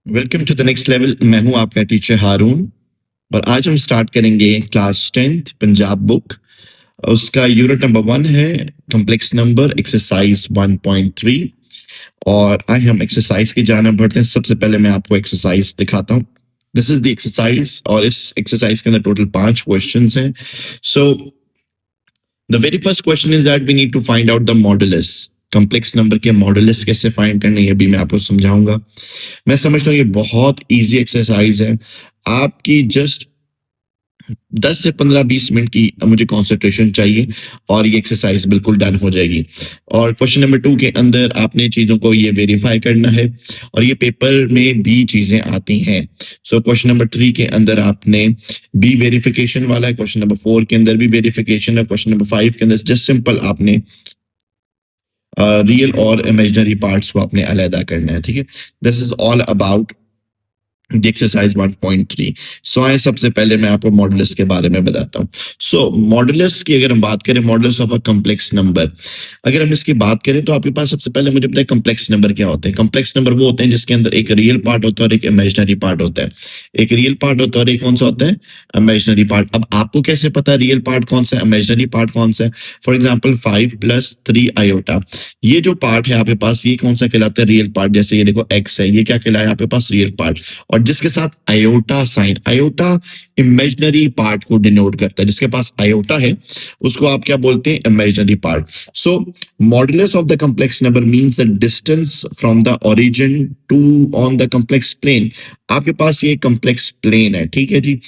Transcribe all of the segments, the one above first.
Welcome to the next level. मैं हूं आपका टीचर हारून और आज हम स्टार्ट करेंगे क्लास 10th पंजाब बुक। उसका यूनिट नंबर 1 है कॉम्प्लेक्स नंबर एक्सरसाइज 1.3। और आज हम एक्सरसाइज की जानब बढ़ते हैं। सबसे पहले मैं आपको एक्सरसाइज दिखाता हूं। दिस इज द एक्सरसाइज और इस एक्सरसाइज के अंदर टोटल 5 क्वेश्चंस हैं। So the very first question is that we need to find out the modulus. Complex number के मॉडुलस कैसे फाइंड करने ये भी मैं आपको समझाऊंगा। मैं समझता हूँ ये बहुत इजी एक्सरसाइज है। आपकी जस्ट 10 से 15-20 मिनट की मुझे कंसंट्रेशन चाहिए और ये एक्सरसाइज बिल्कुल डन हो जाएगी। और क्वेश्चन नंबर 2 के अंदर आपने चीज़ों को ये वेरीफाई करना है और ये पेपर में भी चीज़ें आती हैं। सो क्वेश्चन नंबर 3 के अंदर आपने बी वेरिफिकेशन वाला है, क्वेश्चन नंबर 4 के अंदर भी वेरिफिकेशन है, क्वेश्चन नंबर 5 के अंदर जस्ट सिंपल आपने रियल और इमेजिनरी पार्ट्स को आपने अलहदा करना है। ठीक है, this is all about exercise 1.3। सो आए सबसे पहले मैं आपको मॉडुलस के बारे में बताता हूँ। सो मॉडुलस की अगर हम बात करें, modulus of a complex number, अगर हम इसकी बात करें तो आपके पास सबसे पहले मुझे बताए कॉम्प्लेक्स नंबर क्या होते हैं। कॉम्प्लेक्स नंबर वो होते हैं जिसके अंदर एक रियल पार्ट होता है और एक इमेजिनरी पार्ट होता है। एक रियल पार्ट होता है और एक कौन सा होता है, इमेजिनरी पार्ट। अब आपको कैसे पता है रियल पार्ट कौन सा है, इमेजिनरी पार्ट कौन सा है? फॉर एग्जाम्पल 5 + 3 आयोटा, ये जो पार्ट है आपके पास ये कौन सा कहलाता है, रियल पार्ट। जैसे ये देखो x है, ये क्या कहलाया आपके पास, रियल पार्ट। और जिसके साथ iota sine, iota imaginary part को डिनोट करता है। जिसके पास आयोटा है उसको आप क्या बोलते हैं, imaginary part. So modulus of the complex number means the distance from the origin to on the complex plane. आपके पास ये कॉम्प्लेक्स प्लेन है, ठीक है जी।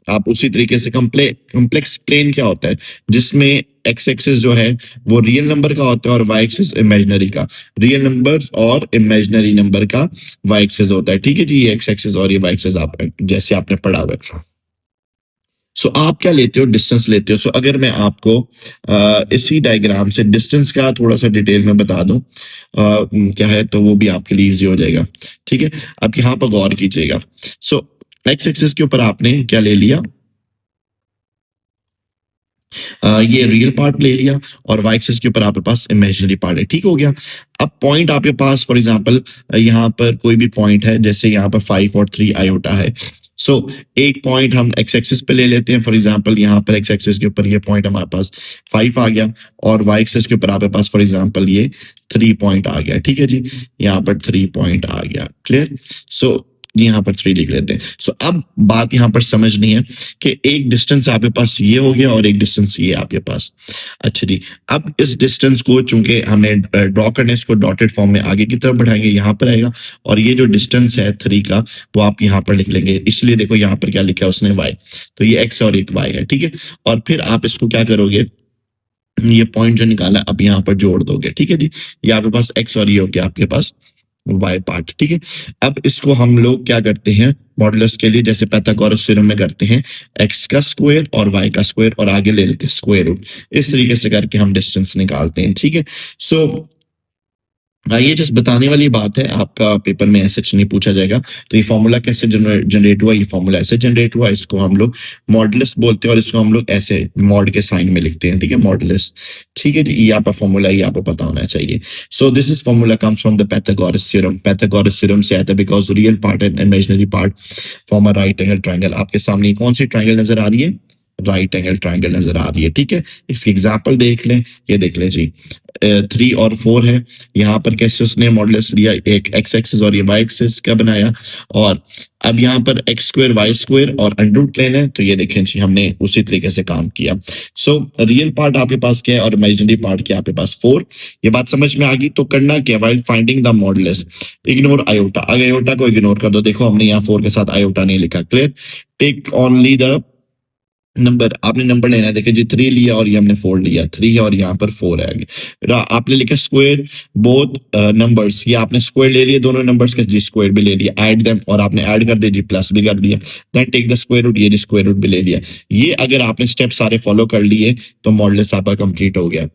आप उसी तरीके से कॉम्प्लेक्स प्लेन क्या होता है, जिसमें एक्स एक्सिस जो है वो रियल नंबर का होता है और वाई एक्सिस इमेजिनरी का। रियल नंबर्स और इमेजिनरी नंबर का वाई एक्सिस होता है, ठीक है जी। ये एक्स एक्सिस और ये वाई एक्सिस आप जैसे आपने पढ़ा हुआ है। सो आप क्या लेते हो, डिस्टेंस लेते हो। सो अगर मैं आपको इसी डायग्राम से डिस्टेंस का थोड़ा सा डिटेल में बता दूं क्या है, तो वो भी आपके लिए इजी हो जाएगा। ठीक है, आप यहाँ पर गौर कीजिएगा। सो एक्स एक्सिस के ऊपर आपने क्या ले लिया, ये रियल पार्ट ले लिया और वाई एक्सिस के ऊपर आपके पास इमेजिनरी पार्ट है, ठीक हो गया। अब पॉइंट आपके पास फॉर एग्जांपल यहाँ पर कोई भी पॉइंट है, जैसे यहाँ पर 5 और 3 आयोटा है। सो एक पॉइंट हम एक्स एक्सिस पे ले लेते हैं। फॉर एग्जांपल यहाँ पर एक्स एक्सिस के ऊपर ये पॉइंट हमारे पास 5 आ गया और वाई एक्सिस के ऊपर आपके पास फॉर एग्जांपल ये 3 पॉइंट आ गया, ठीक है जी। यहाँ पर 3 पॉइंट आ गया, क्लियर। सो यहाँ पर 3 लिख लेते हैं। सो अब बात यहाँ पर समझनी है कि एक डिस्टेंस आपके पास ये हो गया और एक डिस्टेंस ये आपके पास। अच्छा जी, अब इस डिस्टेंस को चूंकि हमने ड्रॉ करने, इसको डॉटेड फॉर्म में आगे की तरफ बढ़ाएंगे, यहाँ पर आएगा। और ये जो डिस्टेंस है 3 का वो आप यहाँ पर लिख लेंगे। इसलिए देखो यहाँ पर क्या लिखा है उसने, y। तो ये x और एक y है, ठीक है। और फिर आप इसको क्या करोगे, ये पॉइंट जो निकाला अब यहाँ पर जोड़ दोगे, ठीक है जी। ये आपके पास x और ये हो गया आपके पास y पार्ट, ठीक है। अब इसको हम लोग क्या करते हैं मॉडुलस के लिए, जैसे पाइथागोरस थ्योरम में करते हैं, x का स्क्वायर और y का स्क्वायर और आगे ले लेते हैं स्क्वायर रूट। इस तरीके से करके हम डिस्टेंस निकालते हैं, ठीक है। सो ये जस्ट बताने वाली बात है, आपका पेपर में ऐसे नहीं पूछा जाएगा। तो ये फॉर्मूला कैसे जनरेट हुआ, ये फॉर्मूला ऐसे जनरेट हुआ, इसको हम लोग मॉडुलस बोलते हैं और इसको हम लोग ऐसे मॉड के साइन में लिखते हैं, ठीक है, मॉडुलस। ठीक है जी, ये आपका फॉर्मूला, ये आपको पता होना चाहिए। सो this is formula comes from the Pythagoras theorem. Pythagoras theorem से आता है because real part and imaginary part form a right angle triangle. आपके सामने कौन सी ट्राइंगल नजर आ रही है, राइट एंगल ट्राइंगल नजर आ रही है, ठीक है। इसकी एग्जांपल देख लें, ये देख लें जी, 3 और 4 है। यहाँ पर कैसे उसने मॉडुलस लिया, एक एक्स एक्सिस और ये वाई एक्सिस का बनाया। और अब यहाँ पर एक्स स्क्वायर वाई स्क्वायर और अंडररूट प्लेन है, तो ये देखें जी हमने उसी तरीके से काम किया। सो रियल पार्ट आपके पास क्या है और इमेजिनरी पार्ट क्या है आपके पास 4। ये बात समझ में आ गई। तो करना क्या, while finding the modulus ignore iota. अगर आयोटा को इग्नोर कर दो, देखो हमने यहाँ 4 के साथ आयोटा नहीं लिखा, clear. Take only the number, आपने नंबर लेना है। देखिए जी 3 लिया और ये हमने 4 लिया, 3 है और यहाँ पर 4 है आगे। आपने लिखा स्क्वायर बोथ नंबर्स, ये आपने स्क्वायर ले लिया दोनों नंबर्स का, जी स्क्वायर भी ले लिया, ऐड देम और आपने ऐड कर दिया जी, प्लस भी कर दिया। Then take the square root, ये जी स्क्वायर रूट भी ले लिया। ये अगर आपने स्टेप सारे फॉलो कर लिए तो मॉडुलस आपका कंप्लीट हो गया।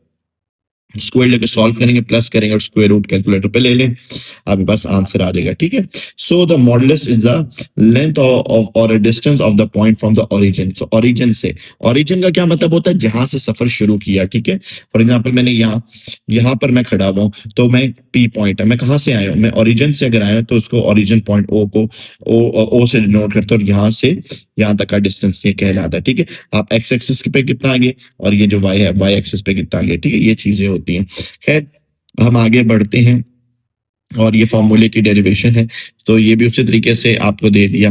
स्क्वायर लेके सॉल्व करेंगे, प्लस करेंगे और स्क्वायर रूट कैलकुलेटर पे ले लें, आपके पास आंसर आ जाएगा। ठीक है, so the modulus is the length of और distance of the point from the origin. So origin का क्या मतलब होता है, जहां से सफर शुरू किया। ठीक है, फॉर एग्जाम्पल मैंने यहाँ पर मैं खड़ा हुआ हूँ, तो मैं पी पॉइंट है, मैं कहाँ से आया हूँ, मैं ओरिजिन से अगर आया हूँ तो उसको ओरिजिन पॉइंट ओ को ओ से डिनोट करते हैं, और यहाँ से यहाँ तक का डिस्टेंस ये कहलाता है। ठीक है, आप एक्स एक्सिस पे कितना आगे और ये जो वाई है वाई एक्सिस पे कितना आगे। ठीक है, ये चीजें होती हैं। खैर, हम आगे बढ़ते हैं और ये फॉर्मूले की डेरिवेशन है, तो ये भी उसी तरीके से आपको दे दिया।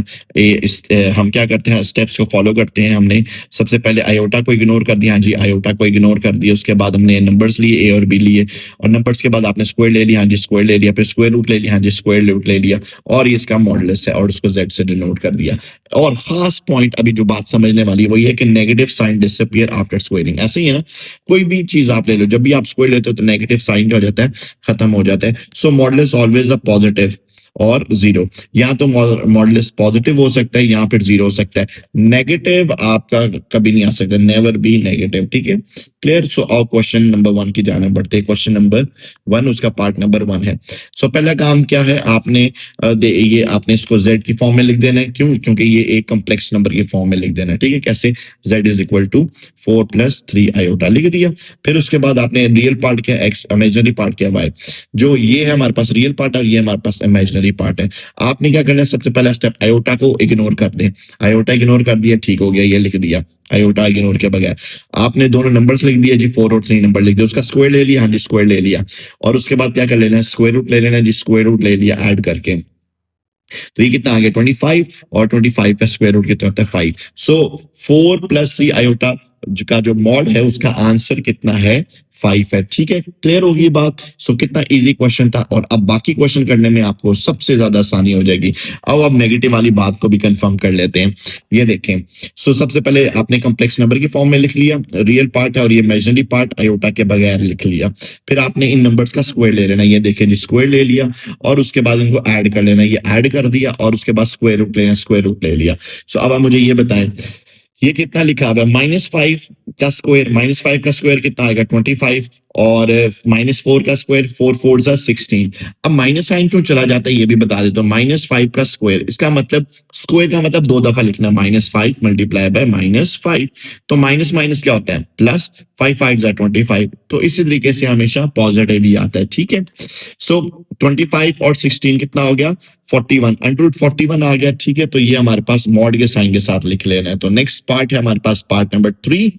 हम क्या करते हैं, स्टेप्स को फॉलो करते हैं। हमने सबसे पहले आयोटा को इग्नोर कर दिया, हाँ जी आयोटा को इग्नोर कर दिया। उसके बाद हमने नंबर्स लिए, ए और बी लिए, और नंबर्स के बाद आपने स्क्वायर ले लिया, हाँ जी स्क्वायर ले लिया, फिर स्क्वायर रूट ले लिया, हाँ जी स्क्वायर रूट ले लिया, और ये इसका मॉडुलस है और उसको जेड से डिनोट कर दिया। और खास पॉइंट अभी जो बात समझने वाली है वो ये है कि negative sign disappear after squaring. ऐसे ही है ना, कोई भी चीज आप ले लो, जब भी आप स्क्वायर लेते हो तो नेगेटिव साइन क्या हो जाता है, खत्म हो जाता है। सो मॉडुलस ऑलवेज अ पॉजिटिव और जीरो। या तो मॉडुलस पॉजिटिव हो सकता है, यहाँ पर जीरो हो सकता है, नेगेटिव आपका कभी नहीं आ सकता, नेवर बी नेगेटिव। ठीक है, क्लियर। सो आओ क्वेश्चन नंबर 1 की जाने बढ़ते हैं। क्वेश्चन नंबर 1 उसका पार्ट नंबर 1 है। सो पहला काम क्या है, आपने ये आपने इसको z की फॉर्म में लिख देना है। क्यों, क्योंकि ये एक कम्प्लेक्स नंबर की फॉर्म में लिख देना है। ठीक है, कैसे, z is equal to 4 + 3 iota लिख दिया। फिर उसके बाद आपने रियल पार्ट क्या x, इमेजिनरी पार्ट क्या y। जो ये है हमारे पास रियल पार्ट और ये हमारे पास इमेजिनरी पार्ट है। आपने क्या करना है, सबसे पहला स्टेप आयोटा को इग्नोर कर दें। आयोटा इग्नोर कर दिया, ठीक हो गया, ये लिख दिया आयोटा इग्नोर के बगैर। आपने दोनों नंबर्स लिख दिए जी, 4 और 3 नंबर लिख दिया, उसका स्क्वायर ले लिया, हाँ जी स्क्वायर ले लिया, और उसके बाद क्या कर लेना है, स्क्वायर रूट ले लेना है जी, स्क्वायर रूट ले लिया ऐड करके। तो ये कितना आ गया 25, और 25 का स्क्वायर रूट कितना होता है 5। सो 4 + 3 आयोटा का जो मॉड है उसका आंसर कितना है 5 है। ठीक है, क्लियर होगी ये बात। सो कितना इजी क्वेश्चन था, और अब बाकी क्वेश्चन करने में आपको सबसे ज्यादा आसानी हो जाएगी। अब नेगेटिव वाली बात को भी कंफर्म कर लेते हैं। ये देखें, सो सबसे पहले आपने कम्प्लेक्स नंबर की फॉर्म में लिख लिया, रियल पार्ट है और ये इमेजिनरी पार्ट आयोटा के बगैर लिख लिया। फिर आपने इन नंबर्स का स्क्वायर ले लेना, ये देखें जी स्क्वायर ले लिया, और उसके बाद इनको ऐड कर लेना, ये ऐड कर दिया, और उसके बाद स्क्वायर रूट लेना, स्क्वायर रूट ले लिया। सो अब आप मुझे ये बताएं, ये कितना लिखा हुआ है, -5 का स्क्वायर, -5 का स्क्वायर कितना आएगा 25, और -4 का स्क्वायर 4 4 16। अब माइनस साइन क्यों चला जाता है ये भी बता देता हूँ। -5 का स्क्वायर, इसका मतलब स्क्वायर का मतलब 2 दफा लिखना, -5 मल्टीप्लाई बाय -5, तो माइनस माइनस क्या होता है प्लस, 5 5 25, तो इसी तरीके से हमेशा पॉजिटिव ही आता है। ठीक है, सो 25 और 16 कितना हो गया 41, √41 आ गया। ठीक है, तो ये हमारे पास मॉड के साइन के साथ लिख लेना है। तो नेक्स्ट पार्ट है हमारे पास पार्ट नंबर 3,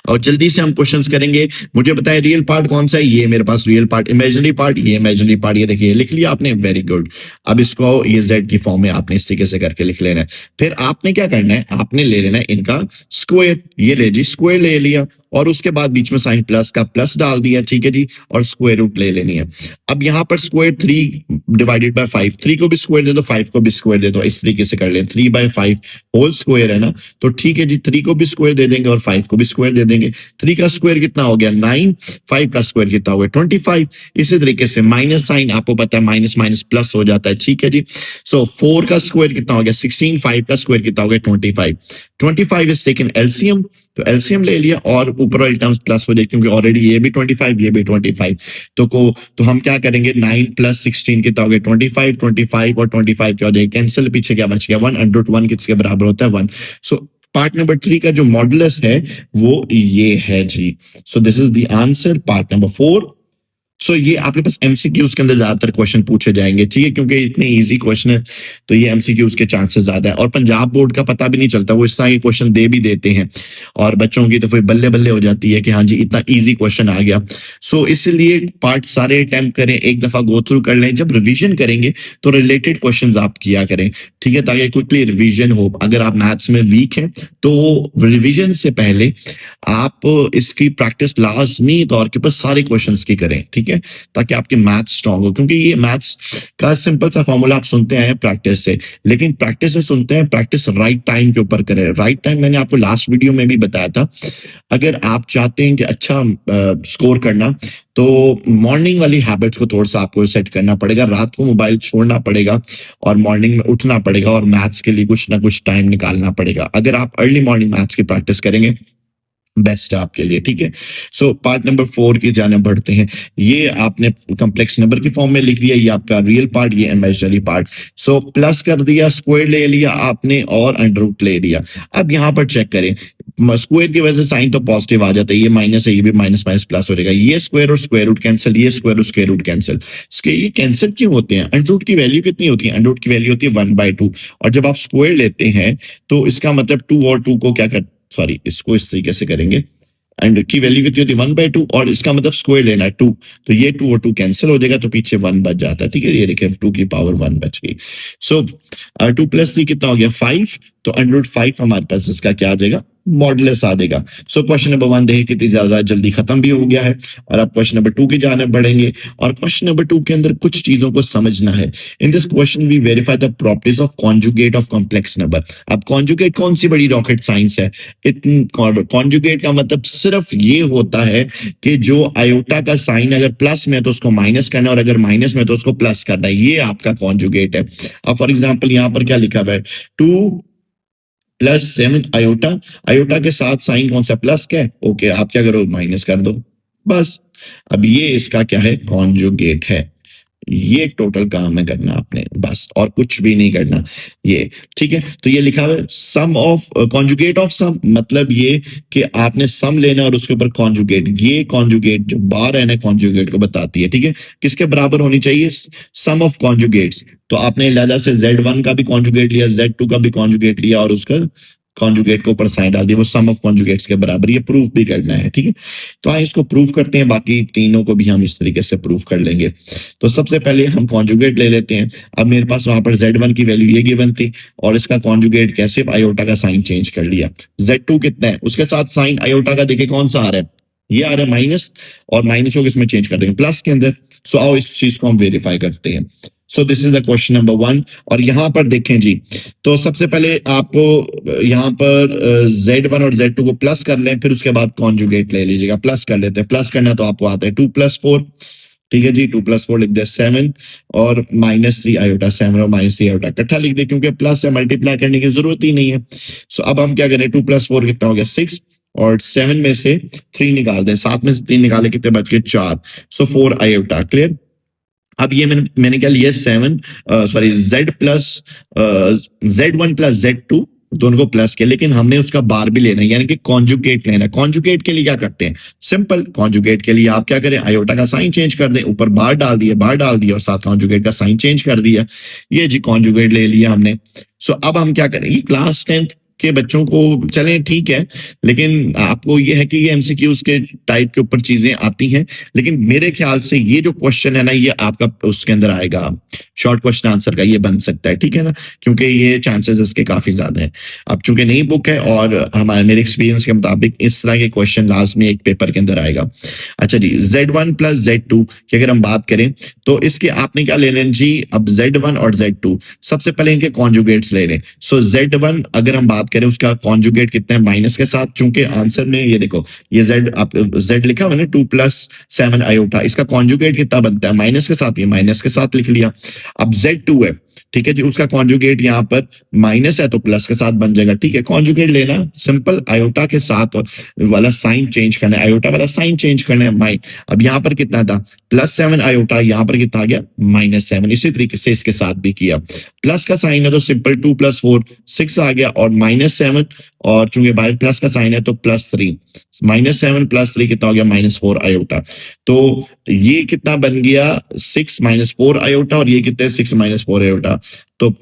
और जल्दी से हम क्वेश्चंस करेंगे। मुझे बताएं रियल पार्ट कौन सा है, ये मेरे पास रियल पार्ट, इमेजिनरी पार्ट, ये इमेजिनरी पार्ट, ये देखिए लिख लिया आपने, वेरी गुड। अब इसको ये z की फॉर्म में आपने इस तरीके से करके लिख लेना है। फिर आपने क्या करना है, आपने ले लेना है इनका स्क्वायर, ये ले जी स्क्वायर ले लिया, और उसके बाद बीच में साइन प्लस का प्लस डाल दिया। ठीक है जी, और स्क्वायर रूट ले लेनी है। अब यहाँ पर स्क्वायर 3 डिवाइडेड बाय 5, 3 को भी स्क्वायर दे दो, 5 को भी स्क्वायर दे दो, इस तरीके से कर लें, 3/5 होल स्क्वायर है ना, तो ठीक है जी, 3 को भी स्क्वायर दे देंगे और 5 को भी स्क्वायर दे देंगे। 3 का स्क्वायर कितना हो गया 9, 5 का स्क्वायर कितना हो गया 25। इसी तरीके से माइनस साइन आपको पता है, माइनस माइनस प्लस हो जाता है। ठीक है जी, सो 4 का स्क्वायर कितना हो गया 16, 5 का स्क्वायर कितना हो गया 25। 25 इज टेकन एलसीएम, तो एलसीएम ले लिया, और ऊपर वाली टर्म्स प्लस हो जाए क्योंकि ऑलरेडी ये भी 25 ये भी 25, तो हम क्या करेंगे 9 + 16 कितना हो गया 25, 25 और 25 क्या हो जाएगा कैंसिल, पीछे क्या बच गया 1, √1 किसके बराबर होता है 1। सो पार्ट नंबर 3 का जो मॉडुलस है वो ये है जी। So this is the answer, part number 4। So ये आपके पास एमसीक्यूज के अंदर ज्यादातर क्वेश्चन पूछे जाएंगे। ठीक है, क्योंकि इतने इजी क्वेश्चन है तो ये एमसीक्यूज के चांसेस ज्यादा है, और पंजाब बोर्ड का पता भी नहीं चलता, वो इस तरह के क्वेश्चन दे भी देते हैं, और बच्चों की तो फिर बल्ले बल्ले हो जाती है कि हाँ जी इतना इजी क्वेश्चन आ गया। सो इसलिए पार्ट सारे अटेम्प्ट करें, एक दफा गो थ्रू कर लें, जब रिविजन करेंगे तो रिलेटेड क्वेश्चन आप किया करें। ठीक है, ताकि क्विकली रिविजन हो। अगर आप मैथ्स में वीक हैं तो रिविजन से पहले आप इसकी प्रैक्टिस लाजमी तौर के ऊपर सारे क्वेश्चंस की करें। ठीक है, ताकि आपकी मैथ्स स्ट्रांग हो, क्योंकि ये मैथ्स का सिंपल सा फॉर्मूला आप सुनते हैं प्रैक्टिस से, लेकिन प्रैक्टिस से सुनते हैं, प्रैक्टिस राइट टाइम के ऊपर करें। राइट टाइम मैंने आपको लास्ट वीडियो में भी बताया था, अगर आप चाहते हैं कि अच्छा स्कोर करना तो मॉर्निंग वाली हैबिट्स को थोड़ा सा आपको सेट करना पड़ेगा, रात को मोबाइल छोड़ना पड़ेगा और मॉर्निंग में उठना पड़ेगा, और मैथ्स के लिए कुछ ना कुछ टाइम निकालना पड़ेगा। अगर आप अर्ली मॉर्निंग मैथ्स की प्रैक्टिस करेंगे बेस्ट है आपके लिए, ठीक है। सो पार्ट नंबर 4 की जाने बढ़ते हैं। ये आपने कॉम्प्लेक्स नंबर की फॉर्म में लिख लिया, ये आपका रियल पार्ट, ये इमेजिनरी पार्ट। सो प्लस कर दिया, स्क्वायर ले लिया आपने और अंडर रूट ले लिया। अब यहाँ पर चेक करें, स्क्वायर की वजह से साइन तो पॉजिटिव आ जाता है, ये माइनस है, ये भी माइनस माइनस प्लस हो जाएगा, ये स्क्वायर और स्क्वायर रूट कैंसिल, ये स्क्वायर और स्क्वायर रूट कैंसिल। इसके ये कैंसिल क्यों होते हैं? अंडर रूट की वैल्यू कितनी होती है? अंडर रूट की वैल्यू होती है 1/2, और जब आप स्क्वायर लेते हैं तो इसका मतलब 2 और 2 को क्या कर, सॉरी इसको इस तरीके से करेंगे, एंड की वैल्यू कितनी होती है 1/2, और इसका मतलब स्क्वायर लेना है 2, तो ये 2 और 2 कैंसिल हो जाएगा, तो पीछे 1 बच जाता है, ठीक है। ये देखिए 2 की पावर 1 बच गई। सो 2 + 3 कितना हो गया 5, तो √5 हमारे पास इसका क्या आ जाएगा, मॉडुलस आ जाएगा। सो क्वेश्चन नंबर 1 देखिए कितनी ज्यादा जल्दी खत्म भी हो गया है, और अब क्वेश्चन नंबर 2 की जाने बढ़ेंगे, और क्वेश्चन नंबर 2 के अंदर कुछ चीजों को समझना है। In this question we verify the properties of conjugate of complex number. अब कॉन्जुगेट कौन सी बड़ी रॉकेट साइंस है? कॉन्जुगेट का मतलब सिर्फ ये होता है कि जो आयोटा का साइन अगर प्लस में है तो उसको माइनस करना है, और अगर माइनस में है तो उसको प्लस करना है, ये आपका कॉन्जुगेट है। अब फॉर एग्जाम्पल यहाँ पर क्या लिखा हुआ है, 2 + 7 आयोटा, आयोटा के साथ साइन कौन सा, प्लस का है, ओके आप क्या करो माइनस कर दो, बस। अब ये इसका क्या है, कॉन्जुगेट है। ये टोटल काम है करना आपने, बस और कुछ भी नहीं करना, ये ठीक है। तो ये लिखा हुआ है सम ऑफ कॉन्जुगेट ऑफ सम, मतलब ये कि आपने सम लेना और उसके ऊपर कॉन्जुगेट, ये कॉन्जुगेट जो बार है ना कॉन्जुगेट को बताती है, ठीक है। किसके बराबर होनी चाहिए, सम ऑफ कॉन्जुगेट्स। तो आपने लाला से Z1 का भी कॉन्जुगेट लिया, Z2 का भी कॉन्जुगेट लिया, और उसका कॉन्जुगेट को ऊपर साइन डाल दिया, वो सम ऑफ कॉन्जुगेट्स के बराबर, ये प्रूफ भी करना है, ठीक है। तो आइए इसको प्रूफ करते हैं, बाकी तीनों को भी हम इस तरीके से प्रूफ कर लेंगे। तो सबसे पहले हम कॉन्जुगेट ले लेते हैं। अब मेरे पास वहां पर Z1 की वैल्यू ये गिवन थी, और इसका कॉन्जुगेट कैसे, आयोटा का साइन चेंज कर लिया। Z2 कितना है, उसके साथ साइन आयोटा का देखिए कौन सा आ रहा है, ये आ रहा है माइनस, और माइनस को किसमें चेंज कर देंगे, प्लस के अंदर। सो आओ इस चीज को हम वेरीफाई करते हैं। सो this is the question number 1, और यहाँ पर देखें जी, तो सबसे पहले आप यहाँ पर Z1 और Z2 को प्लस कर लें, फिर उसके बाद कॉन्जुगेट ले लीजिएगा। प्लस कर लेते हैं, प्लस करना तो आपको आता है 2 + 4, ठीक है जी, 2 + 4 लिख दे 7, और -3 आयोटा, 7 और -3 आयोटा इकट्ठा लिख दे, क्योंकि प्लस से मल्टीप्लाई करने की जरूरत ही नहीं है। सो अब हम क्या करें, 2 + 4 कितना हो गया 6, और 7 में से 3 निकाल दें, 7 में से 3 निकाले कितने बच गए 4, सो 4 आयोटा, क्लियर। अब ये मैंने क्या लिया 7, सॉरी Z1 + Z2 दोनों को प्लस किया, लेकिन हमने उसका बार भी लेना है, यानी कि कॉन्जुगेट लेना है। कॉन्जुगेट के लिए क्या करते हैं, सिंपल, कॉन्जुगेट के लिए आप क्या करें, आयोटा का साइन चेंज कर दें, ऊपर बार डाल दिया, बार डाल दिया, और साथ कॉन्जुगेट का साइन चेंज कर दिया, ये जी कॉन्जुगेट ले लिया हमने। सो अब हम क्या करें, ये क्लास 10th के बच्चों को चलें ठीक है, लेकिन आपको ये है कि ये एमसीक्यूज के टाइप के ऊपर चीजें आती हैं, लेकिन मेरे ख्याल से ये जो क्वेश्चन है ना, ये आपका उसके अंदर आएगा, शॉर्ट क्वेश्चन आंसर का ये बन सकता है, ठीक है ना, क्योंकि ये चांसेस इसके काफी ज्यादा हैं। अब चूंकि नई बुक है, और हमारे मेरे एक्सपीरियंस के मुताबिक इस तरह के क्वेश्चन लास्ट में एक पेपर के अंदर आएगा। अच्छा जी, Z1 + Z2 की अगर हम बात करें, तो इसके आपने क्या ले लें जी, अब Z1 और Z2 सबसे पहले इनके कॉन्जुगेट्स ले लें। सो Z1 अगर हम बात करें, उसका कॉन्जुगेट कितना है, माइनस के साथ, चूंकि आंसर में ये देखो ये Z लिखा हुआ है ना, 2 + 7 आयोटा, इसका कॉन्जुगेट कितना बनता है, माइनस के साथ, ये माइनस के साथ लिख लिया। अब Z2 है, ठीक है जी, उसका कॉन्जुगेट यहाँ पर माइनस है तो प्लस के साथ बन जाएगा, ठीक है। कॉन्जुगेट लेना सिंपल, आयोटा के साथ वाला साइन चेंज करना है, आयोटा वाला साइन चेंज करना है। अब यहाँ पर कितना था, +7 आयोटा, यहाँ पर कितना आ गया -7, इसी तरीके से इसके साथ भी किया। प्लस का साइन है तो सिंपल 2 + 4 6 आ गया, और -7, और चूंकि बाय प्लस का साइन है तो +3, -7 + 3 कितना हो गया, -4 आयोटा। तो ये कितना बन गया 6 - 4 आयोटा, और ये कितने 6 - 4 आयोटा। तो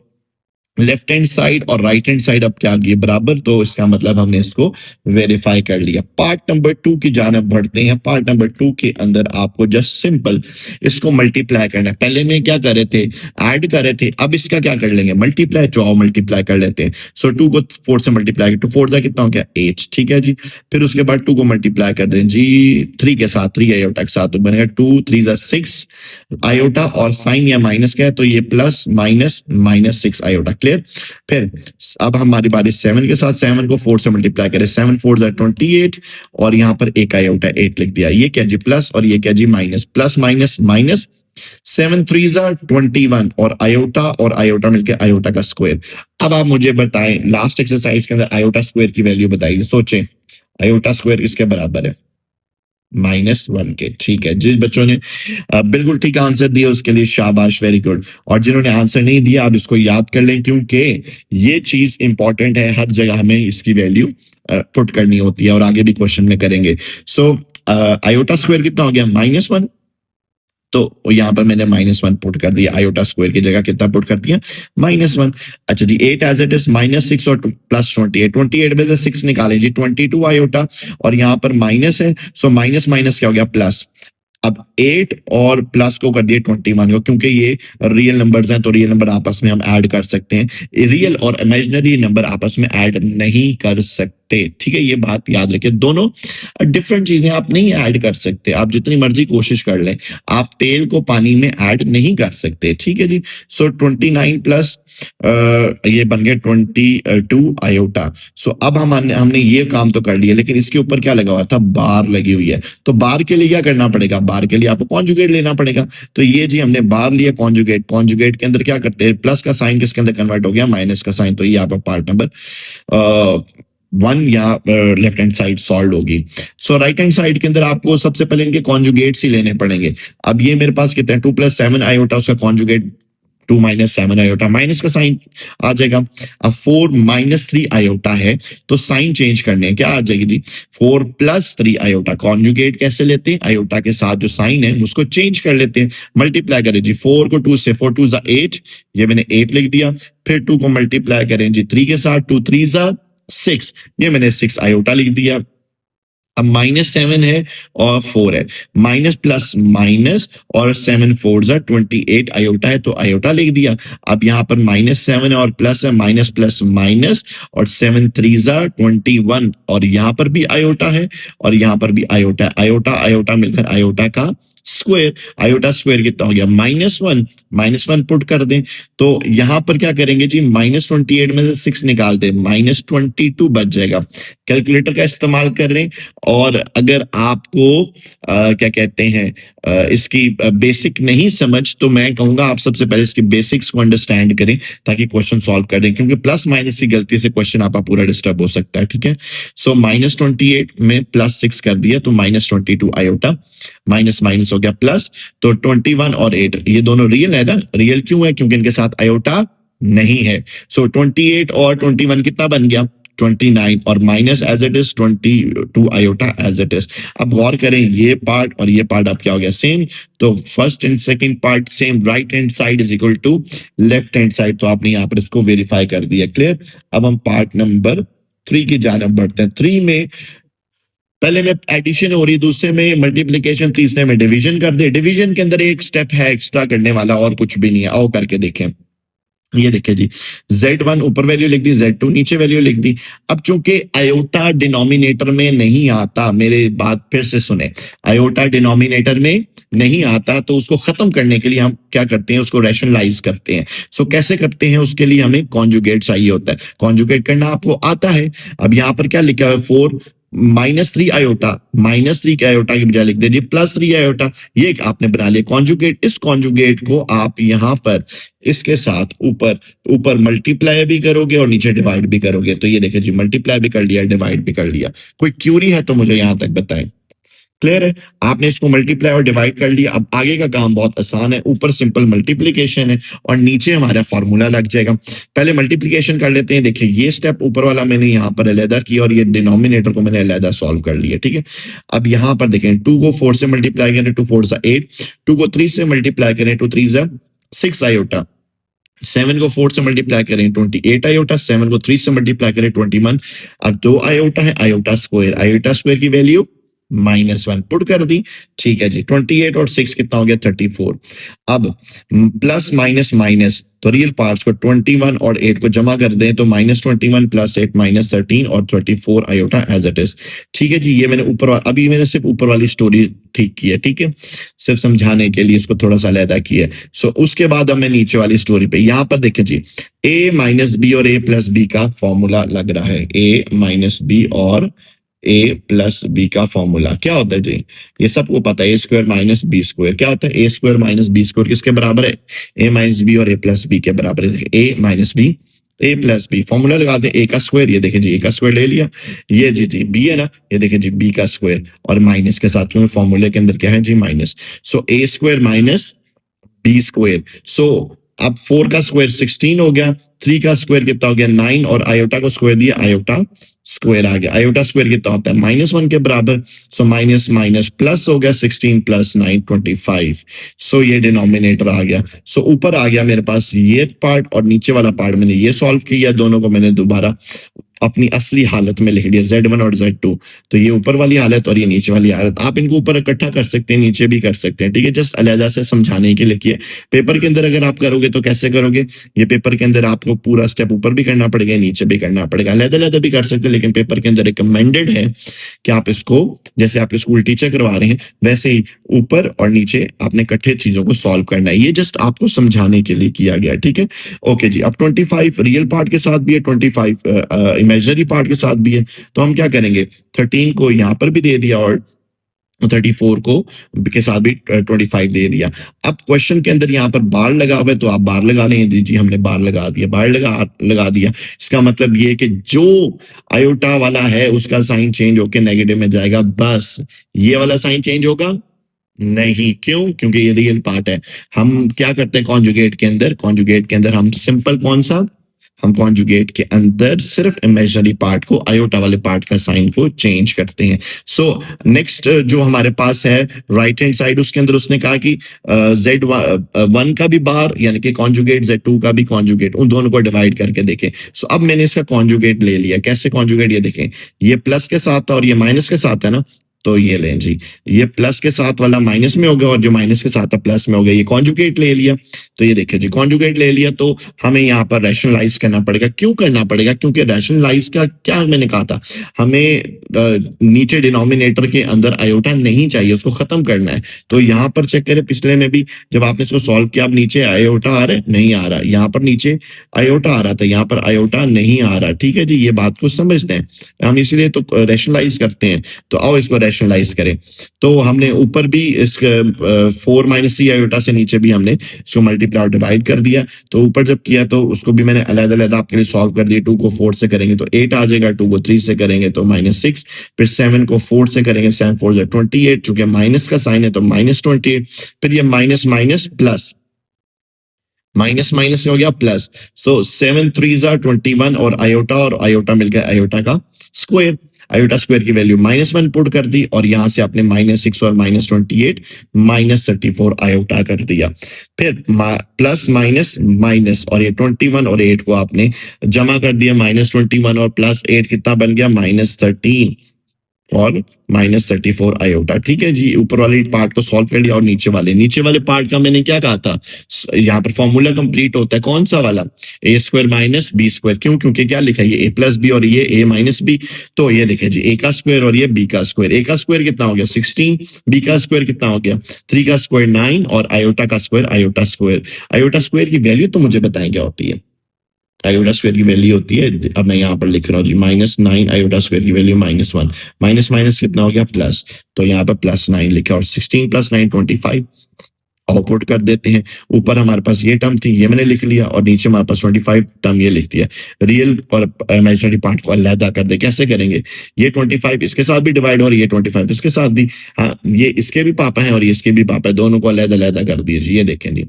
लेफ्ट हैंड साइड और राइट हैंड साइड अब क्या आ गई बराबर, तो इसका मतलब हमने इसको वेरीफाई कर लिया। पार्ट नंबर 2 की जानब बढ़ते हैं। पार्ट नंबर 2 के अंदर आपको जस्ट सिंपल इसको मल्टीप्लाई करना है। पहले में क्या कर रहे थे, ऐड कर रहे थे, अब इसका क्या कर लेंगे, मल्टीप्लाई। जो मल्टीप्लाई कर लेते हैं, सो 2 को 4 से मल्टीप्लाई, 2 4 जा कितना हो गया 8, ठीक है जी। फिर उसके बाद 2 को मल्टीप्लाई कर दें जी 3 के साथ, 3 आयोटा के साथ, तो बनेगा 2 3 जा 6 आयोटा, और साइन या माइनस का है तो ये प्लस माइनस -6 आयोटा, क्लियर। फिर अब हमारी बारी 7 के साथ, 7 को 4 से मल्टीप्लाई करें, 7 4 जा 28, और यहाँ पर एक आयोटा 8 लिख दिया। ये क्या जी प्लस, और ये क्या जी माइनस, प्लस माइनस माइनस, 7 3 जा 21, और आयोटा मिलके आयोटा का स्क्वायर। अब आप मुझे बताएं, लास्ट एक्सरसाइज के अंदर आयोटा स्क्वायर की वैल्यू बताइए, सोचें आयोटा स्क्वायर किसके बराबर है? -1 के। ठीक है, जिस बच्चों ने बिल्कुल ठीक आंसर दिया उसके लिए शाबाश, वेरी गुड। और जिन्होंने आंसर नहीं दिया आप इसको याद कर लें, क्योंकि ये चीज इंपॉर्टेंट है, हर जगह हमें इसकी वैल्यू पुट करनी होती है और आगे भी क्वेश्चन में करेंगे। सो आयोटा स्क्वायर कितना हो गया? -1। तो यहाँ पर मैंने -1 पुट कर दिया, आयोटा स्क्वायर की जगह कितना पुट कर दिया? -1। अच्छा जी, 8 एज इट इज, -6 और +28, 28 में से 6 निकालें जी, 22 आयोटा, और यहाँ पर माइनस है, सो माइनस माइनस क्या हो गया? प्लस। अब 8 और प्लस को कर दिए 21 को, क्योंकि ये रियल नंबर्स हैं तो रियल नंबर आपस में हम ऐड कर सकते हैं, रियल और इमेजिनरी नंबर आपस में ऐड नहीं कर सकते। ठीक है, ये बात याद रखिए, दोनों डिफरेंट चीजें आप नहीं ऐड कर सकते, आप जितनी मर्जी कोशिश कर लें, आप तेल को पानी में ऐड नहीं कर सकते। ठीक है जी। सो 29 प्लस ये बन गया 22 आयोटा। सो अब हमने ये काम तो कर लिया, लेकिन इसके ऊपर क्या लगा हुआ था? बार लगी हुई है। तो बार के लिए क्या करना पड़ेगा? बार के लिए आपको कॉन्जुगेट लेना पड़ेगा। तो ये जी हमने बार लिया कॉन्जुगेट, कॉन्जुगेट के अंदर क्या करते हैं? प्लस का साइन किसके अंदर कन्वर्ट हो गया? माइनस का साइन। तो ये आपका पार्ट नंबर 1 या लेफ्ट हैंड साइड सॉल्व होगी। सो राइट हैंड साइड के अंदर आपको सबसे पहले इनके कॉन्जुगेट्स ही लेने पड़ेंगे। अब ये मेरे पास कितने हैं? 2 + 7 आयोटा, उसका कॉन्जुगेट 2 - 7 आयोटा, माइनस का साइन आ जाएगा। अब 4 - 3 आयोटा है, तो साइन चेंज करने हैं, क्या आ जाएगी जी? 4 + 3 आयोटा। कॉन्जुगेट कैसे लेते हैं? आयोटा के साथ जो साइन है उसको चेंज कर लेते हैं, मल्टीप्लाई करें जी, 4 को 2 से, 4 2 = 8, ये मैंने 8 लिख दिया। फिर 2 को मल्टीप्लाई करें जी 3 के साथ, 2 3 = 6, ये मैंने 6 आयोटा लिख दिया। अब -7 है और 4 है, माइनस प्लस माइनस और 7 4 = 28 आयोटा है, तो आयोटा लिख दिया। अब यहाँ पर -7 है और प्लस है, माइनस प्लस माइनस और 7 3 = 21, और यहाँ पर भी आयोटा है और यहाँ पर भी आयोटा है, आयोटा आयोटा मिलकर आयोटा का स्क्वायर। आयोटा स्क्वायर कितना हो गया? -1, -1 पुट कर दें, तो यहाँ पर क्या करेंगे जी? -28 में से 6 निकाल दें, -22 बच जाएगा। कैलकुलेटर का इस्तेमाल कर रहे हैं, और अगर आपको क्या कहते हैं इसकी बेसिक नहीं समझ, तो मैं कहूंगा आप सबसे पहले इसकी बेसिक्स को अंडरस्टैंड करें ताकि क्वेश्चन सॉल्व कर दें, क्योंकि प्लस माइनस की गलती से क्वेश्चन आपका पूरा डिस्टर्ब हो सकता है। ठीक है, सो -28 में +6 कर दिया तो -22 आयोटा, माइनस माइनस हो गया प्लस, तो 21 और 8 ये दोनों रियल है ना? रियल क्यों है? क्योंकि इनके साथ आयोटा नहीं है। सो 28 और 21 कितना बन गया? 29, और minus as it is 22 iota as it is. अब गौर करें, ये पार्ट और ये पार्ट अब क्या हो गया? सेम। तो first and second part same, right hand side is equal to left hand side, तो आपने यहाँ पर इसको वेरीफाई कर दिया। क्लियर? अब हम पार्ट नंबर 3 की जानब बढ़ते हैं। 3 में पहले में एडिशन हो रही, दूसरे में मल्टीप्लीकेशन, तीसरे में डिवीजन कर दे। डिवीजन के अंदर एक स्टेप है एक्स्ट्रा करने वाला, और कुछ भी नहीं है, आओ करके देखें। ये देखिए जी, Z1 ऊपर वैल्यू लिख दी, Z2 नीचे वैल्यू लिख दी। अब चूंकि आयोटा डिनोमिनेटर में नहीं आता, मेरे बात फिर से सुने, आयोटा डिनोमिनेटर में नहीं आता, तो उसको खत्म करने के लिए हम क्या करते हैं? उसको रैशनलाइज करते हैं। सो कैसे करते हैं? उसके लिए हमें कॉन्जुगेट चाहिए होता है, कॉन्जुगेट करना आपको आता है। अब यहाँ पर क्या लिखा है? 4 -3 आयोटा, -3 के आयोटा की बजाय लिख दीजिए +3 आयोटा, ये आपने बना लिया कॉन्जुगेट। इस कॉन्जुगेट को आप यहाँ पर इसके साथ ऊपर ऊपर मल्टीप्लाई भी करोगे और नीचे डिवाइड भी करोगे। तो ये देखिए जी, मल्टीप्लाई भी कर लिया, डिवाइड भी कर लिया। कोई क्यूरी है तो मुझे यहाँ तक बताएं। क्लियर है? आपने इसको मल्टीप्लाई और डिवाइड कर लिया। अब आगे का काम बहुत आसान है, ऊपर सिंपल मल्टीप्लीकेशन है और नीचे हमारा फॉर्मूला लग जाएगा। पहले मल्टीप्लीकेशन कर लेते हैं। देखिए, ये स्टेप ऊपर वाला मैंने यहाँ पर अलहदा किया और ये डिनोमिनेटर को मैंने अलहदा सॉल्व कर लिया। ठीक है, अब यहाँ पर देखें, 2 को 4 से मल्टीप्लाई करें, 2 4 = 8, 2 को 3 से मल्टीप्लाई करें, 2 3 = 6 आयोटा, 7 को 4 से मल्टीप्लाई करें 28 आयोटा, 7 को 3 से मल्टीप्लाई करें 21। अब 2 आयोटा है, आयोटा स्क्वायर, आयोटा स्क्वायर की वैल्यू -1 पुट कर दी। ठीक है जी, 28 और 6 कितना हो गया? 34। अब प्लस माइनस माइनस, तो रियल पार्ट्स को 21 और 8 को जमा कर दें तो -21 + 8 -13 और 34 आयोटा एज इट इज। ठीक है जी, ये मैंने ऊपर अभी मैंने सिर्फ ऊपर वाली स्टोरी ठीक की है। ठीक है, सिर्फ समझाने के लिए इसको थोड़ा सा अलहदा किया है। सो उसके बाद अब मैं नीचे वाली स्टोरी पे, यहाँ पर देखें जी, a - b और a + b का फॉर्मूला लग रहा है। a - b और a + b का फॉर्मूला क्या होता है जी? ये सबको पता है, a² - b² क्या होता है? a² - b² किसके बराबर है? a - b और a + b के बराबर है। a - b A plus B, formula लगाते हैं, ए का स्क्वायर, ये देखिए जी ए का स्क्वायर ले लिया, ये जी बी है ना, ये देखिए जी बी का स्क्वायर और माइनस के साथ, क्योंकि फॉर्मूले के अंदर क्या है जी माइनस, सो ए स्क्वायर माइनस बी स्क्वायर। सो अब 4 का स्क्वायर 16 हो गया, 3 का स्क्वायर कितना हो गया 9 और आयोटा को स्क्वायर दिया, आयोटा स्क्वायर आ गया। आयोटा स्क्वायर कितना होता है -1 के बराबर, सो माइनस माइनस प्लस हो गया, 16 प्लस 9 25। सो ये डिनोमिनेटर आ गया। सो ऊपर आ गया मेरे पास ये पार्ट और नीचे वाला पार्ट मैंने ये सॉल्व किया, दोनों को मैंने दोबारा अपनी असली हालत में लिख लिया, Z1 और Z2। तो ये ऊपर वाली हालत और ये नीचे वाली हालत, आप इनको ऊपर इकट्ठा कर सकते हैं, नीचे भी कर सकते हैं, ठीक है, जस्ट अलहदा से समझाने के लिए किए। पेपर के अंदर अगर आप करोगे तो कैसे करोगे, ये पेपर के अंदर आपको पूरा स्टेप ऊपर भी करना पड़ेगा, नीचे भी करना पड़ेगा, अलहदा-अलहदा भी कर सकते हैं, लेकिन पेपर के अंदर रिकमेंडेड है कि आप इसको जैसे आपके स्कूल टीचर करवा रहे हैं वैसे ही ऊपर और नीचे आपने इकट्ठे चीजों को सॉल्व करना है। ये जस्ट आपको समझाने के लिए किया गया, ठीक है। ओके जी, अब 25 रियल पार्ट के साथ भी है, 25 इमेजिनरी पार्ट के साथ भी है, तो हम क्या करेंगे, 13 को यहाँ पर भी दे दिया और 34 को के साथ भी 25 दे दिया। अब क्वेश्चन के अंदर यहाँ पर बार लगा हुआ है, तो आप बार लगा लें, जी हमने बार लगा दिया, बार लगा दिया। इसका मतलब ये कि जो आयोटा वाला है उसका साइन चेंज होकर नेगेटिव में जाएगा, बस ये वाला साइन चेंज होगा नहीं, क्यों, क्योंकि ये रियल पार्ट है। हम क्या करते हैं कॉन्जुगेट के अंदर हम सिंपल कौन सा, हम कॉन्जुगेट के अंदर सिर्फ इमेजिनरी पार्ट को, आयोटा वाले पार्ट का साइन को चेंज करते हैं। सो नेक्स्ट जो हमारे पास है राइट हैंड साइड, उसके अंदर उसने कहा कि Z1 का भी बार यानी कि कॉन्जुगेट, Z2 का भी कॉन्जुगेट, उन दोनों को डिवाइड करके देखें। सो अब मैंने इसका कॉन्जुगेट ले लिया, कैसे कॉन्जुगेट, ये देखें, ये प्लस के साथ था और ये माइनस के साथ है ना, तो ये लें जी, ये प्लस के साथ वाला माइनस में हो गया और जो माइनस के साथ था प्लस में हो गया, ये कॉन्जुगेट ले लिया। तो ये देखिए जी कॉन्जुगेट ले लिया, तो हमें यहाँ पर रैशनलाइज करना पड़ेगा। क्यों करना पड़ेगा, क्योंकि रैशनलाइज का क्या मैंने कहा था, हमें नीचे डिनोमिनेटर के अंदर आयोटा नहीं चाहिए, उसको खत्म करना है। तो यहाँ पर चेक करें, पिछले में भी जब आपने इसको सॉल्व किया, अब नीचे आयोटा आ रहा है, नहीं आ रहा, यहाँ पर नीचे आयोटा आ रहा था, यहाँ पर आयोटा नहीं आ रहा, ठीक है जी, ये बात को समझते हैं हम, इसलिए तो रैशनलाइज करते हैं। तो आओ इसको रैशनलाइज करें। तो हमने ऊपर भी इसके 4 - 3 आयोटा से नीचे भी हमने इसको मल्टीप्लाई और डिवाइड कर दिया। तो ऊपर जब किया तो उसको भी मैंने अलग-अलग आपके लिए सॉल्व कर दिया। 2 को 4 से करेंगे तो 8 आ जाएगा, 2 को 3 से करेंगे तो -6, फिर 7 को 4 से करेंगे, 7 4 जा 28, चूंकि माइनस का साइन है तो -28, फिर ये minus minus plus, minus minus हो गया प्लस। सो 7 3 जा 21 और आयोटा मिल गया आयोटा का स्क्वायर। आयोटा स्क्वायर की वैल्यू -1 पुट कर दी और यहां से आपने -6 और -28 -34 आयोटा कर दिया। फिर प्लस माइनस माइनस और ये 21 और 8 को आपने जमा कर दिया, -21 और +8 कितना बन गया, -13 और -34 आयोटा, ठीक है जी। ऊपर वाले पार्ट को सॉल्व कर लिया और नीचे वाले पार्ट का मैंने क्या कहा था, यहाँ पर फॉर्मूला कंप्लीट होता है, कौन सा वाला, ए स्क्वायर माइनस बी स्क्वायर। क्यों, क्योंकि क्या लिखा है, ये ए प्लस बी और ये ए माइनस बी। तो ये देखिए जी, ए का स्क्वायर और ये बी का स्क्वायर। ए का स्क्वायर कितना हो गया 16, बी का स्क्वायर कितना हो गया 3 का स्क्वायर 9 और आयोटा का square iota square. Iota square की वैल्यू तो मुझे बताएं क्या होती है, आयोटा स्क्वायर की वैल्यू होती है, अब मैं यहाँ पर लिख रहा हूँ जी -9, आयोटा स्क्वायर की वैल्यू -1, माइनस माइनस कितना हो गया प्लस, तो यहाँ पर +9 लिखा और 16 + 9 25 आउटपुट कर देते हैं। ऊपर हमारे पास ये टर्म थी, ये मैंने लिख लिया और नीचे हमारे पास 25 टर्म ये लिख दिया। रियल और इमेजिनरी पार्ट को अलग कर दे, कैसे करेंगे, ये 25 इसके साथ भी डिवाइड और ये 25 इसके साथ भी, हाँ ये इसके भी पापा हैं और ये इसके भी पापा है, दोनों को अलग कर दिए जी, ये देखें जी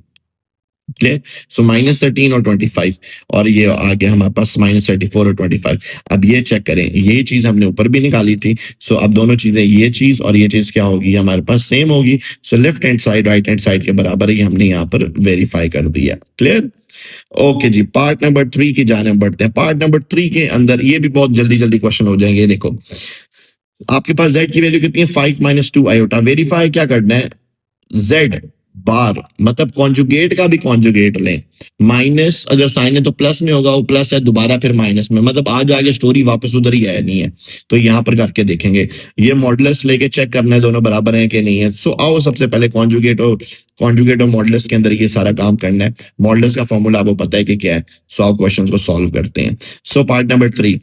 क्लियर। सो -13 और 25 और ये आ गया हमारे पास -34 और 25। अब ये चेक करें, ये चीज हमने ऊपर भी निकाली थी। सो अब दोनों चीजें, ये चीज और ये चीज क्या होगी, हमारे पास सेम होगी। So left hand side right hand side के बराबर ही हमने यहाँ पर वेरीफाई कर दिया, क्लियर। ओके जी, पार्ट नंबर 3 की जाने बढ़ते हैं। पार्ट नंबर 3 के अंदर ये भी बहुत जल्दी जल्दी क्वेश्चन हो जाएंगे। देखो आपके पास z की वैल्यू कितनी है 5 - 2 आयोटा। वेरीफाई क्या करना है, z बार मतलब कॉन्जुगेट का भी कॉन्जुगेट लें, माइनस अगर साइन है तो प्लस में होगा, वो प्लस है दोबारा फिर माइनस में, मतलब आज आगे स्टोरी वापस उधर ही है नहीं है। तो यहाँ पर करके देखेंगे, ये मॉडुलस लेके चेक करना है दोनों बराबर हैं कि नहीं है। सो आओ सबसे पहले कॉन्जुगेट और मॉडुलस के अंदर ये सारा काम करना है। मॉडुलस का फॉर्मूला आपको पता है कि क्या है। सो आप क्वेश्चन को सॉल्व करते हैं। सो पार्ट नंबर 3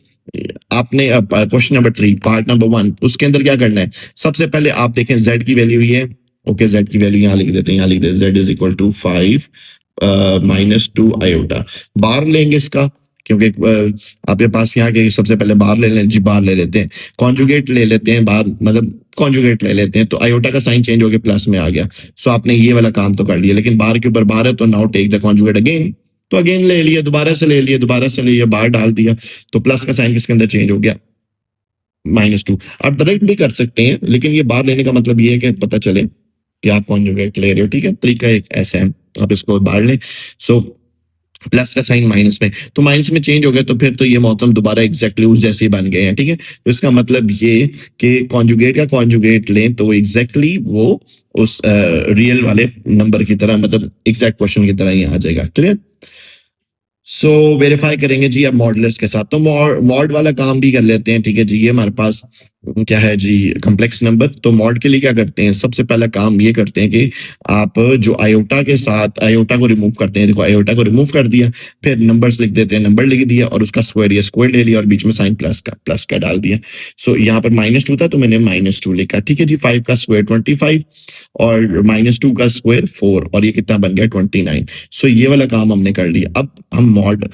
आपने क्वेश्चन नंबर 3 पार्ट नंबर 1 उसके अंदर क्या करना है, सबसे पहले आप देखें z की वैल्यू ये, ओके z की वैल्यू यहाँ लिख देते हैं, यहाँ लिख देते हैं z = 5 - 2 आयोटा। बार लेंगे इसका, क्योंकि आपके पास यहाँ के सबसे पहले बार ले लें जी, बार ले लेते हैं, कॉन्जुगेट ले लेते हैं, बार मतलब कॉन्जुगेट ले लेते हैं, तो आयोटा का साइन चेंज होकर प्लस में आ गया। सो आपने ये वाला काम तो कर लिया, लेकिन बार के ऊपर बार है तो now take the conjugate again, तो अगेन ले लिया, दोबारा से ले लिया, दोबारा से ले लिया, बार डाल दिया, तो प्लस का साइन किसके अंदर चेंज हो गया, -2। आप डायरेक्ट भी कर सकते हैं, लेकिन ये बार लेने का मतलब ये है कि पता चले कि आप कॉन्जुगेट ले रहे हो, ठीक है, तरीका एक ऐसा है, आप इसको बार लें। सो प्लस का साइन माइनस में, तो माइनस में चेंज हो गया, तो फिर तो ये मोहतरम दोबारा एग्जैक्टली उस जैसे ही बन गए हैं, ठीक है। तो इसका मतलब ये कि कॉन्जुगेट का कॉन्जुगेट लें तो एग्जैक्टली वो उस रियल वाले नंबर की तरह, मतलब एग्जैक्ट क्वेश्चन की तरह ही आ जाएगा। क्लियर। सो वेरीफाई करेंगे जी अब मॉडुलस के साथ, तो मॉड वाला काम भी कर लेते हैं, ठीक है जी। ये हमारे पास क्या है जी, कॉम्प्लेक्स नंबर। तो मॉड के लिए क्या करते हैं, सबसे पहला काम ये करते हैं कि आप जो आयोटा के साथ आयोटा को रिमूव करते हैं, देखो आयोटा को रिमूव कर दिया, फिर नंबर्स लिख देते हैं, नंबर लिख दिया और उसका स्क्वायर, ये स्क्वायर ले लिया और बीच में साइन प्लस का डाल दिया। सो यहाँ पर -2 था तो मैंने -2 लिखा, ठीक है जी। 5 का स्क्वायर 25 और -2 का स्क्वायर 4, और ये कितना बन गया 29। सो ये वाला काम हमने कर लिया। अब हम मॉड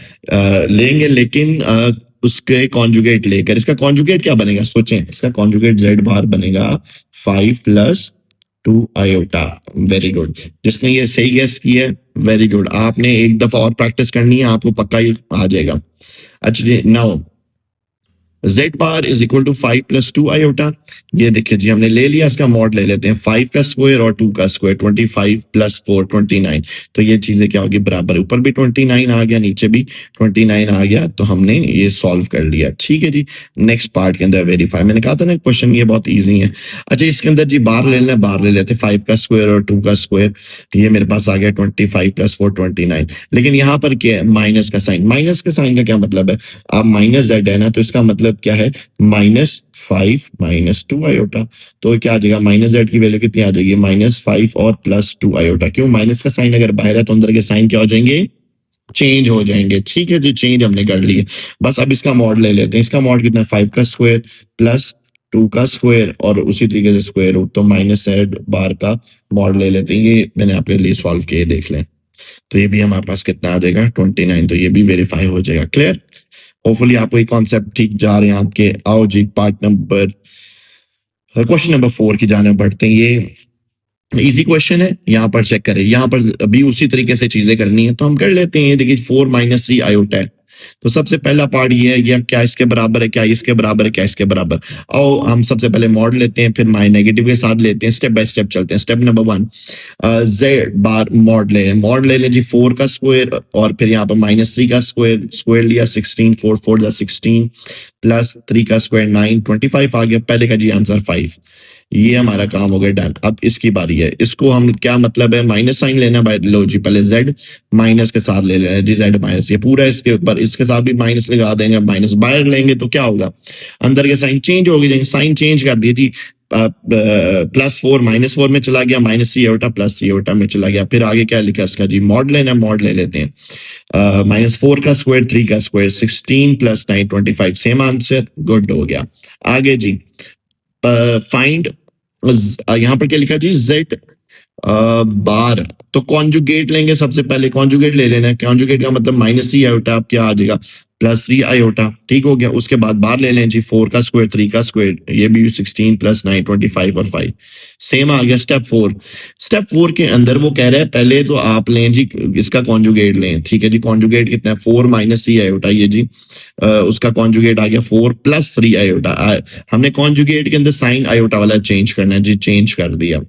लेंगे, लेकिन उसके कॉन्जुगेट लेकर, इसका कॉन्जुगेट क्या बनेगा सोचें, इसका कॉन्जुगेट z बार बनेगा 5 + 2 आयोटा। वेरी गुड, जिसने ये सही गेस किया है वेरी गुड, आपने एक दफा और प्रैक्टिस करनी है, आपको पक्का ही आ जाएगा। अच्छा जी, now z bar is equal to 5 + 2 iota. ये देखिए जी, हमने ले लिया, इसका मॉड ले लेते हैं, 5 का स्क्वायर और 2 का स्क्वायर, 25 + 4 29। तो ये चीजें क्या होगी, बराबर, ऊपर भी 29 आ गया, नीचे भी 29 आ गया, तो हमने ये सॉल्व कर लिया, ठीक है जी। नेक्स्ट पार्ट के अंदर वेरीफाई, मैंने कहा था ना क्वेश्चन ये बहुत ईजी है। अच्छा, इसके अंदर जी बार ले लेना, बार ले लेते, 5 का स्क्वायर और 2 का स्क्वायर, ये मेरे पास आ गया 25 + 4 29। लेकिन यहाँ पर क्या है, माइनस का साइन, माइनस के साइन का क्या मतलब है, आप माइनस z है ना, तो इसका मतलब क्या है, -5 - 2 आयोटा। तो क्या आ जाएगा, -z की वैल्यू कितनी आ जाएगी, -5 और +2 आयोटा। क्यों, माइनस का साइन अगर बाहर है तो अंदर के साइन क्या हो जाएंगे, चेंज हो जाएंगे, ठीक है जी। चेंज हमने कर लिए, बस अब इसका मॉड ले लेते हैं। इसका मॉड कितना है, 5 का स्क्वायर + 2 का स्क्वायर और उसी तरीके से स्क्वायर रूट, तो -z बार का मॉड ले लेते हैं। ये मैंने आपके लिए सॉल्व किए, देख लें, तो ये भी हमारे पास कितना आ जाएगा 29, तो ये भी वेरीफाई हो जाएगा। क्लियर, होपफुली आपको ये कॉन्सेप्ट ठीक जा रहे हैं आपके। आओ जी, क्वेश्चन नंबर 4 की जाने बढ़ते हैं। ये इजी क्वेश्चन है, यहाँ पर चेक करें, यहाँ पर अभी उसी तरीके से चीजें करनी है तो हम कर लेते हैं। देखिए 4 - 3 आयोटा है, तो सबसे पहला पार्ट ये है, या क्या इसके बराबर है, क्या इसके बराबर है, क्या इसके बराबर। आओ हम सबसे पहले मॉड लेते हैं, फिर माई नेगेटिव के साथ लेते हैं, स्टेप बाय स्टेप चलते हैं। स्टेप नंबर 1, z बार मॉड ले लें जी, 4 का स्क्वायर और फिर यहाँ पर -3 का स्क्वायर, स्क्वायर लिया 16, 4 4 = 16 + 3 का स्क्वायर 9, 25 आ गया। पहले का जी आंसर 5, ये हमारा काम हो गया डन। अब इसकी बारी है, इसको हम क्या मतलब है, माइनस साइन लेना, लो जी, पहले z माइनस के साथ ले लेना जी, z माइनस, ये पूरा इसके ऊपर, इसके साथ भी माइनस लगा देंगे। माइनस बाहर लेंगे तो क्या होगा, अंदर के साइन चेंज हो गए, साइन चेंज कर दिए जी, +4 -4 में चला गया, -3 आयोटा +3 आयोटा में चला गया। फिर आगे क्या लिखा इसका जी, मॉड लेना, मॉड ले लेते हैं, -4 का स्क्वायर 3 का स्क्वायर, 16 + 9 25, सेम आंसर, गुड हो गया। आगे जी, फाइंड, यहाँ पर क्या लिखा जी, z बार, तो कॉन्जुगेट लेंगे, सबसे पहले कॉन्जुगेट ले लेना है। कॉन्जुगेट का मतलब -3 आयोटा, आप क्या आ जाएगा, +3 आयोटा, ठीक हो गया। उसके बाद बार ले लें जी, 4 का स्क्वायर 3 का स्क्वायर, ये भी 16 + 9 25 और 5, सेम आ गया। स्टेप 4, स्टेप 4 के अंदर वो कह रहा है पहले तो आप लें जी इसका कॉन्जुगेट लें, ठीक है जी। कॉन्जुगेट कितना है, 4 - 3 आयोटा, ये जी उसका कॉन्जुगेट आ गया 4 + 3 आयोटा। हमने कॉन्जुगेट के अंदर साइन आयोटा वाला चेंज करना है जी, चेंज कर दिया।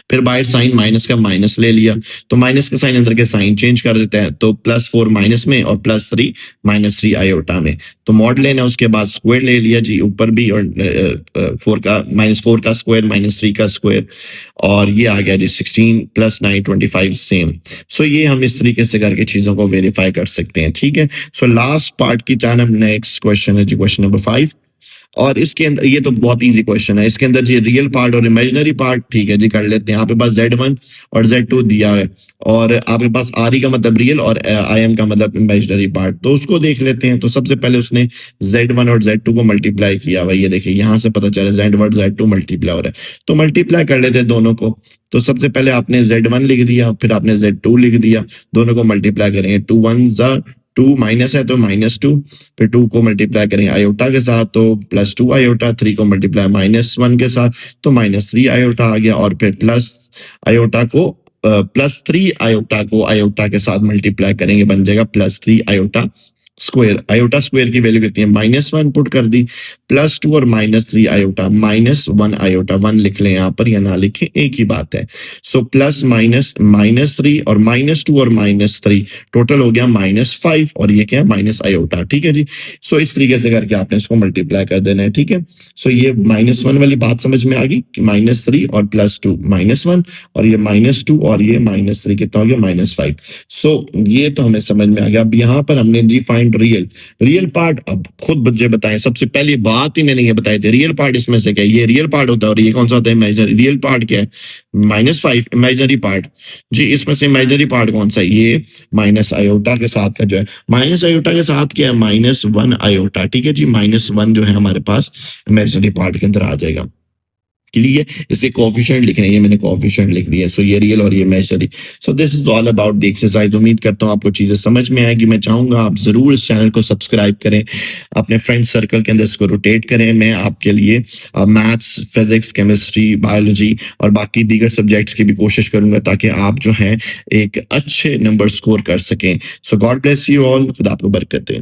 फिर बाय साइन माइनस का माइनस ले लिया, तो माइनस के साइन अंदर के साइन चेंज कर देते हैं, तो +4 माइनस में और +3 -3 आयोटा में। तो मॉड लेना, उसके बाद स्क्वायर ले लिया जी, ऊपर भी, और 4 का -4 का स्क्वायर -3 का स्क्वायर, और ये आ गया जी 16 + 9 25, सेम। सो ये हम इस तरीके से करके चीजों को वेरीफाई कर सकते हैं, ठीक है। सो लास्ट पार्ट की जानब नेक्स्ट क्वेश्चन है जी, क्वेश्चन नंबर 5, और इसके अंदर ये तो बहुत इजी क्वेश्चन है, इसके अंदर जी रियल पार्ट और इमेजिनरी पार्ट, ठीक है जी, कर लेते हैं। आपके पास Z1 और Z2 दिया है, और आपके पास RE का मतलब रियल और IM का मतलब इमेजिनरी पार्ट, तो उसको देख लेते हैं। तो सबसे पहले उसने Z1 और Z2 को मल्टीप्लाई किया हुआ, ये देखिए यहाँ से पता चला Z1 Z2 मल्टीप्लाई हो रहा है, तो मल्टीप्लाई कर लेते हैं दोनों को। तो सबसे पहले आपने Z1 लिख दिया, फिर आपने Z2 लिख दिया, दोनों को मल्टीप्लाई करेंगे, 2 1 = 2 माइनस है तो -2, फिर 2 को मल्टीप्लाई करेंगे आयोटा के साथ तो +2 आयोटा, 3 को मल्टीप्लाई -1 के साथ तो -3 आयोटा आ गया, और फिर प्लस आयोटा को +3 आयोटा को आयोटा के साथ मल्टीप्लाई करेंगे, बन जाएगा +3 आयोटा स्क्वायर। आयोटा स्क्वायर की वैल्यू कितनी है? -1 पुट कर दी, +2 और -3 आयोटा, -1 आयोटा, 1 लिख लें यहाँ पर या ना लिखें, एक ही बात है। सो प्लस माइनस -3 और -2 और -3 टोटल हो गया -5, और ये क्या है? Minus iota. ठीक है जी। सो इस तरीके से करके आपने इसको मल्टीप्लाई कर देना है। ठीक है। सो ये -1 वाली बात समझ में आ गई कि -3 और +2 -1, और ये -2 और ये -3 कितना हो गया? -5। सो ये तो हमें समझ में आ गया। अब यहाँ पर हमने जी फाइंड रियल पार्ट। अब खुद बच्चे बताएं, सबसे पहली बात ही मैंने ये बताई थी, रियल पार्ट इसमें से क्या है? ये रियल पार्ट होता है, और ये कौन सा होता है? इमेजिनरी। रियल पार्ट क्या है? -5। इमेजिनरी पार्ट जी, इसमें से इमेजिनरी पार्ट कौन सा है? ये माइनस आयोटा के साथ का जो है, माइनस आयोटा के साथ क्या है? -1 आयोटा। ठीक है जी। -1 जो है हमारे पास इमेजिनरी पार्ट के अंदर आ जाएगा। क्लियर? इसे कोएफिशिएंट लिखना है, ये मैंने कोएफिशिएंट लिख दिया। सो ये रियल और ये imaginary. So this is all about the exercise. उम्मीद करता हूँ आपको चीजें समझ में आएगी। मैं चाहूंगा आप जरूर इस चैनल को सब्सक्राइब करें, अपने फ्रेंड सर्कल के अंदर इसको रोटेट करें। मैं आपके लिए मैथ्स, फिजिक्स, केमिस्ट्री, बायोलॉजी और बाकी दीगर सब्जेक्ट्स की भी कोशिश करूंगा, ताकि आप जो है एक अच्छे नंबर स्कोर कर सकें। सो गॉड ब्लेस यू ऑल। खुदा आपको बरकत दे।